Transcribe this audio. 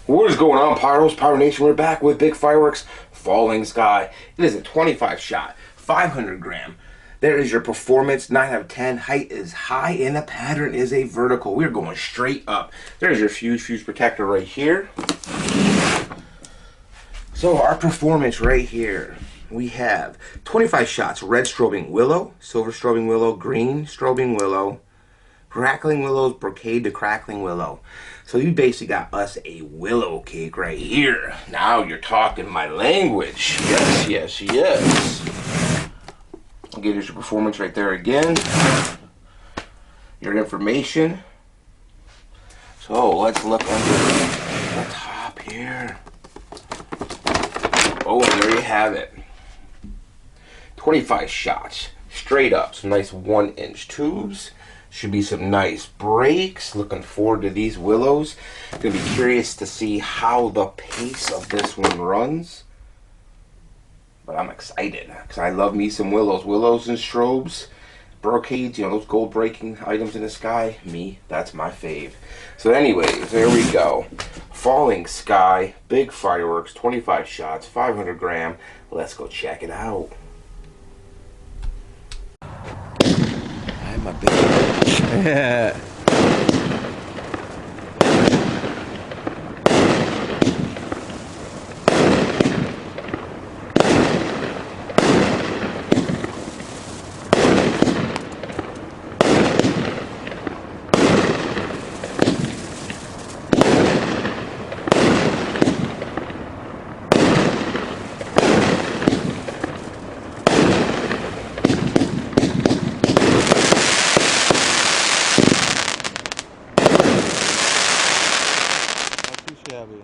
What is going on, Pyros? Pyro Nation, we're back with big fireworks, falling sky. It is a 25 shot, 500 gram. There is your performance, 9 out of 10. Height is high and the pattern is a vertical. We're going straight up. There's your fuse protector right here. So our performance right here, we have 25 shots, red strobing willow, silver strobing willow, green strobing willow, crackling willows, brocade to crackling willow. So you basically got us a willow cake right here. Now you're talking my language. Yes. Okay, there's your performance right there again. Your information. So let's look under the top here. Oh, and there you have it. 25 shots, straight up, some nice 1-inch tubes. Should be some nice breaks. Looking forward to these willows. Gonna be curious to see how the pace of this one runs. But I'm excited because I love me some willows. Willows and strobes, brocades, you know, those gold breaking items in the sky. Me, that's my fave. So anyways, there we go. Falling sky, big fireworks, 25 shots, 500 gram. Let's go check it out. I'm a big yeah. Shabby.